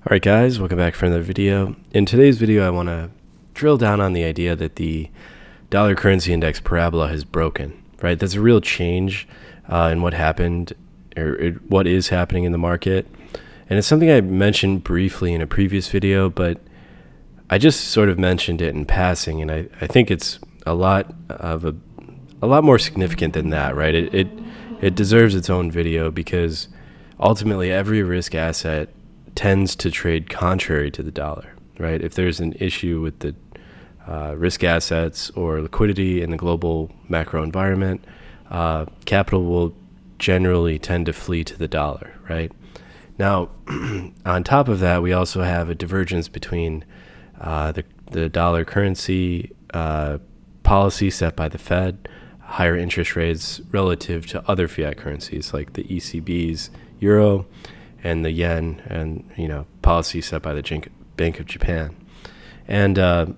Alright guys, welcome back for another video. In today's video I want to drill down on the idea that the dollar currency index parabola has broken, right? That's a real change in what happened or what is happening in the market. And it's something I mentioned briefly in a previous video, but I just sort of mentioned it in passing, and I think it's a lot more significant than that, right? It deserves its own video because ultimately every risk asset tends to trade contrary to the dollar, right? If there's an issue with the risk assets or liquidity in the global macro environment, capital will generally tend to flee to the dollar, right? Now, on top of that, we also have a divergence between the dollar currency policy set by the Fed, higher interest rates relative to other fiat currencies like the ECB's euro and the yen, and policy set by the Bank of Japan, and that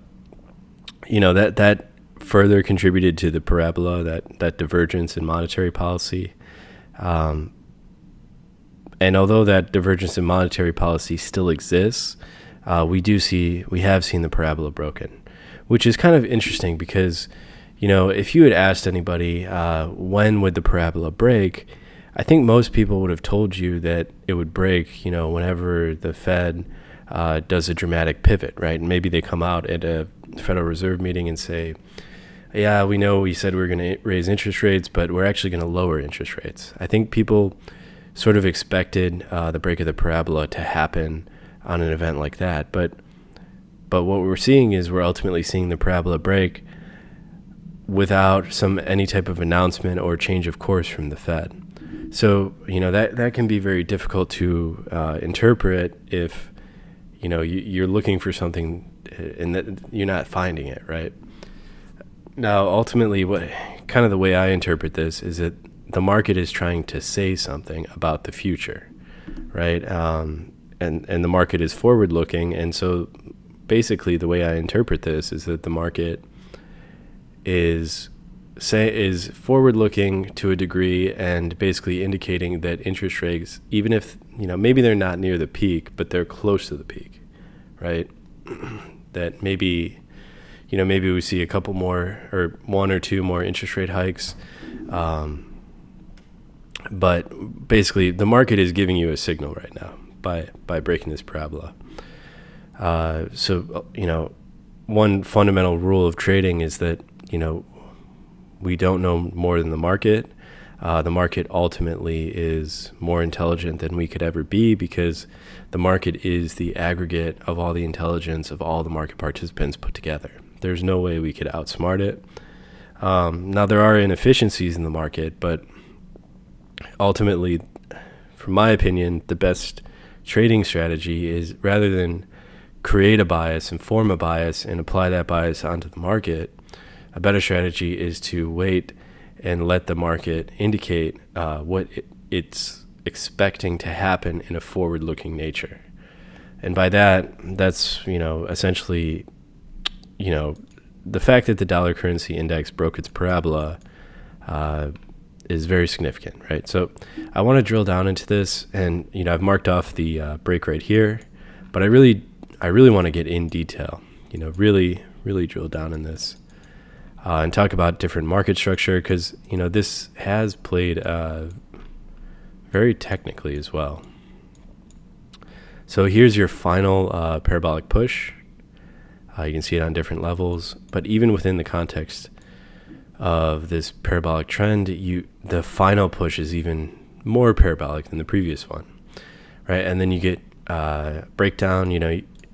further contributed to the parabola, that divergence in monetary policy. And although that divergence in monetary policy still exists, we have seen the parabola broken, which is kind of interesting because if you had asked anybody when would the parabola break, I think most people would have told you that it would break, whenever the Fed does a dramatic pivot, right? And maybe they come out at a Federal Reserve meeting and say, yeah, we know we said we were going to raise interest rates, but we're actually going to lower interest rates. I think people sort of expected the break of the parabola to happen on an event like that. But what we're seeing is we're ultimately seeing the parabola break without any type of announcement or change of course from the Fed. So, that can be very difficult to interpret if, you're looking for something and that you're not finding it, right? Now, ultimately, the way I interpret this is that the market is trying to say something about the future, right? And the market is forward-looking, and so basically the way I interpret this is that the market is forward-looking to a degree and basically indicating that interest rates, even if maybe they're not near the peak, but they're close to the peak, right? That maybe we see a couple more or one or two more interest rate hikes, but basically the market is giving you a signal right now by breaking this parabola. So one fundamental rule of trading is that we don't know more than the market. The market ultimately is more intelligent than we could ever be because the market is the aggregate of all the intelligence of all the market participants put together. There's no way we could outsmart it. Now, there are inefficiencies in the market, but ultimately, from my opinion, the best trading strategy is rather than create a bias and form a bias and apply that bias onto the market, a better strategy is to wait and let the market indicate what it's expecting to happen in a forward-looking nature. And by that's essentially, the fact that the dollar currency index broke its parabola is very significant, right? So I want to drill down into this, and I've marked off the break right here, but I really want to get in detail, really drill down in this. And talk about different market structure because, this has played very technically as well. So here's your final parabolic push. You can see it on different levels, but even within the context of this parabolic trend, the final push is even more parabolic than the previous one, right? And then you get breakdown.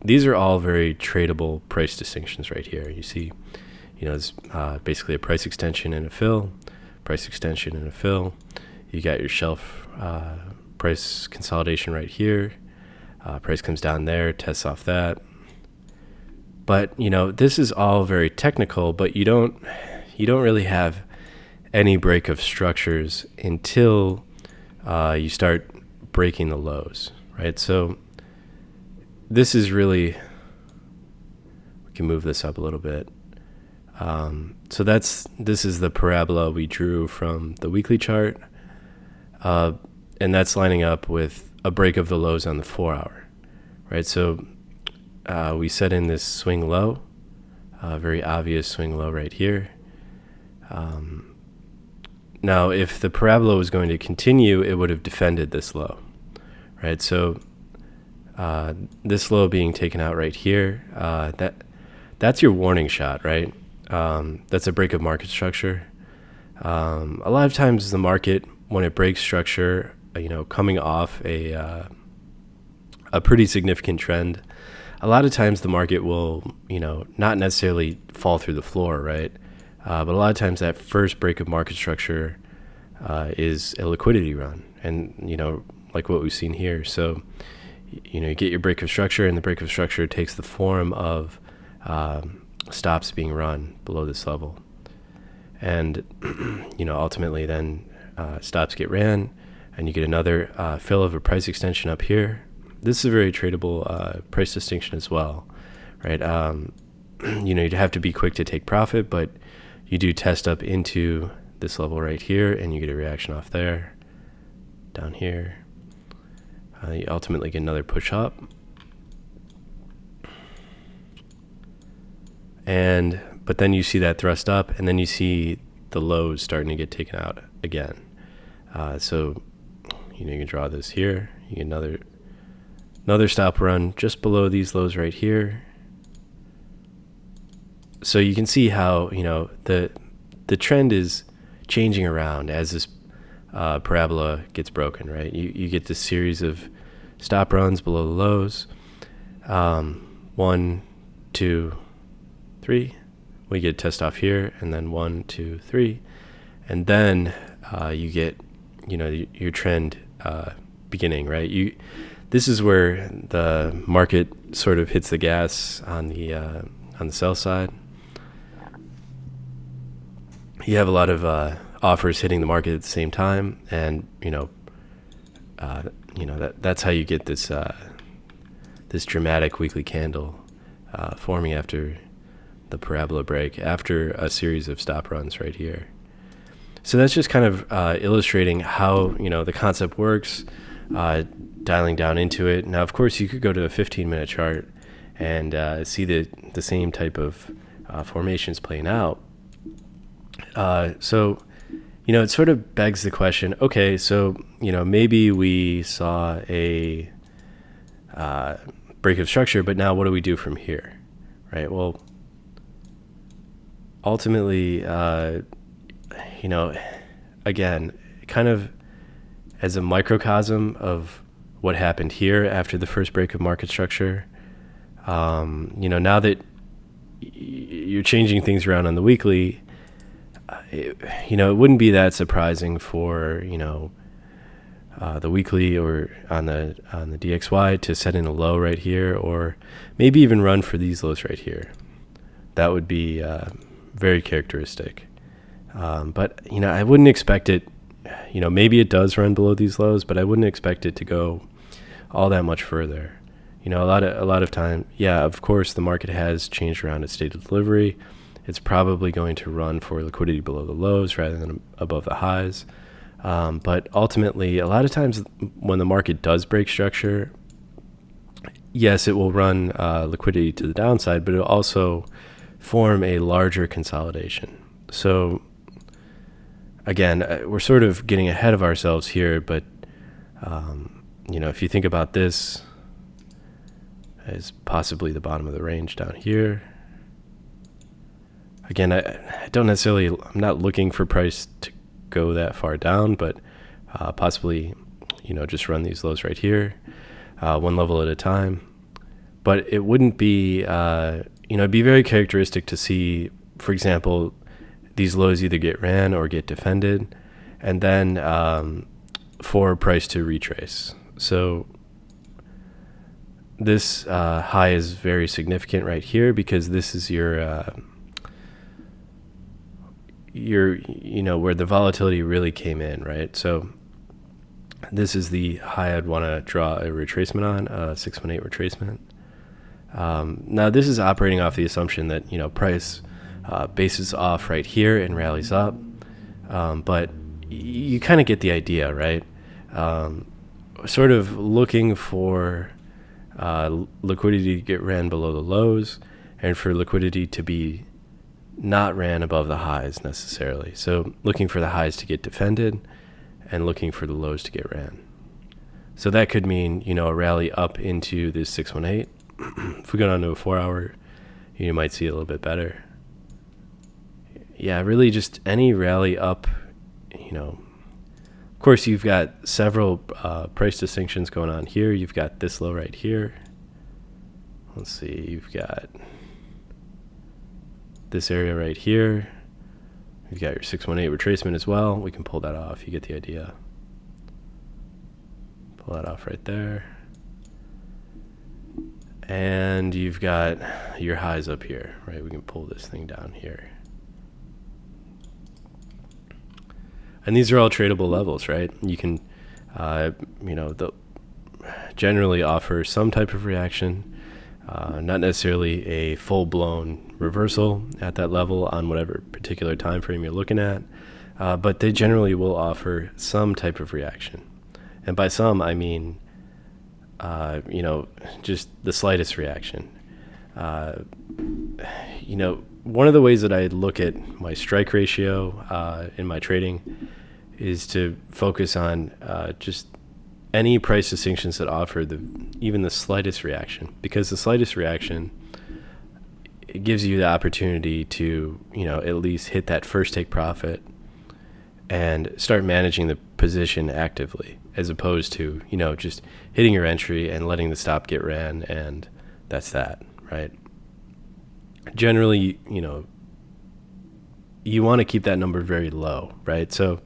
These are all very tradable price distinctions right here. You see, it's basically a price extension and a fill, price extension and a fill. You got your shelf price consolidation right here. Price comes down there, tests off that. But, this is all very technical, but you don't really have any break of structures until you start breaking the lows, right? So this is really, we can move this up a little bit. So this is the parabola we drew from the weekly chart, and that's lining up with a break of the lows on the 4 hour, right? So we set in this swing low, very obvious swing low right here. Now, if the parabola was going to continue, it would have defended this low, right? So this low being taken out right here, that's your warning shot, right? That's a break of market structure. A lot of times the market, when it breaks structure, coming off a pretty significant trend, a lot of times the market will, not necessarily fall through the floor, right? But a lot of times that first break of market structure is a liquidity run, and like what we've seen here. So you get your break of structure, and the break of structure takes the form of stops being run below this level, and ultimately then stops get ran, and you get another fill of a price extension up here. This is a very tradable price distinction as well, right? You'd have to be quick to take profit, but you do test up into this level right here, and you get a reaction off there, down here. You ultimately get another push up. But then you see that thrust up, and then you see the lows starting to get taken out again. So you can draw this here. You get another stop run just below these lows right here. So you can see how the trend is changing around as this parabola gets broken, right? You get this series of stop runs below the lows. 1, 2, 3. We get a test off here, and then 1, 2, 3, and then you get your trend beginning, right? This is where the market sort of hits the gas on the sell side. You have a lot of offers hitting the market at the same time, and that's how you get this this dramatic weekly candle forming after the parabola break, after a series of stop runs right here. So that's just kind of illustrating how the concept works, dialing down into it. Now, of course, you could go to a 15-minute chart and see the same type of formations playing out. So it sort of begs the question, okay, so, maybe we saw a break of structure, but now what do we do from here, right? Well, ultimately, again, kind of as a microcosm of what happened here after the first break of market structure, now that you're changing things around on the weekly, it wouldn't be that surprising for the weekly or on the DXY to set in a low right here, or maybe even run for these lows right here. That would be very characteristic. But I wouldn't expect it. Maybe it does run below these lows, but I wouldn't expect it to go all that much further. A lot of time, yeah, of course, the market has changed around its state of delivery. It's probably going to run for liquidity below the lows rather than above the highs. But ultimately, a lot of times when the market does break structure, yes, it will run liquidity to the downside, but it'll also form a larger consolidation. So again, we're sort of getting ahead of ourselves here, but if you think about this as possibly the bottom of the range down here, again, I don't necessarily, I'm not looking for price to go that far down, but possibly, just run these lows right here, one level at a time. But it wouldn't be, it'd be very characteristic to see, for example, these lows either get ran or get defended, and then for price to retrace. So this high is very significant right here, because this is your where the volatility really came in, right? So this is the high I'd want to draw a retracement on, a 618 retracement. Now this is operating off the assumption that price bases off right here and rallies up, but you kind of get the idea, right? Sort of looking for liquidity to get ran below the lows, and for liquidity to be not ran above the highs necessarily. So looking for the highs to get defended and looking for the lows to get ran. So that could mean, a rally up into this 618. If we go down to a 4-hour, you might see a little bit better. Yeah, really just any rally up, of course, you've got several price distinctions going on here. You've got this low right here. Let's see, you've got this area right here. You've got your 618 retracement as well. We can pull that off. You get the idea. Pull that off right there. And you've got your highs up here, right? We can pull this thing down here. And these are all tradable levels, right? You can, they'll generally offer some type of reaction, not necessarily a full-blown reversal at that level on whatever particular time frame you're looking at, but they generally will offer some type of reaction. And by some, I mean, just the slightest reaction. One of the ways that I look at my strike ratio in my trading is to focus on just any price distinctions that offer even the slightest reaction, because the slightest reaction, it gives you the opportunity to at least hit that first take profit and start managing the position actively, as opposed to just hitting your entry and letting the stop get ran, and that's that, right? Generally, you want to keep that number very low, right? So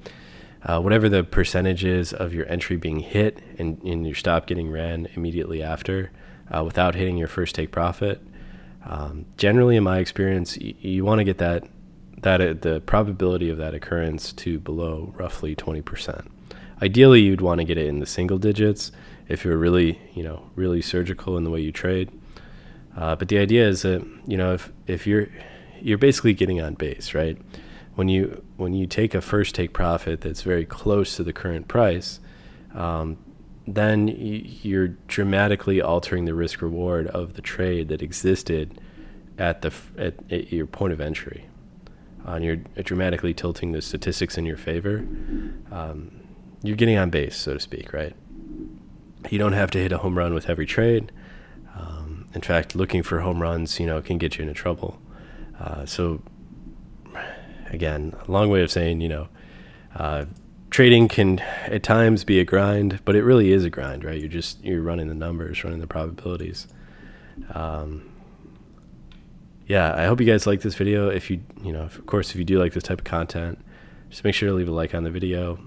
whatever the percentage is of your entry being hit and your stop getting ran immediately after, without hitting your first take profit, generally in my experience, you want to get that the probability of that occurrence to below roughly 20%. Ideally, you'd want to get it in the single digits if you're really surgical in the way you trade. But the idea is that if you're basically getting on base, right? When you take a first take profit that's very close to the current price, then you're dramatically altering the risk reward of the trade that existed at your point of entry. And you're dramatically tilting the statistics in your favor. You're getting on base, so to speak, right? You don't have to hit a home run with every trade. In fact, looking for home runs, can get you into trouble. So again, a long way of saying, trading can at times be a grind, but it really is a grind, right? You're running the numbers, running the probabilities. Yeah, I hope you guys like this video. If you do like this type of content, just make sure to leave a like on the video,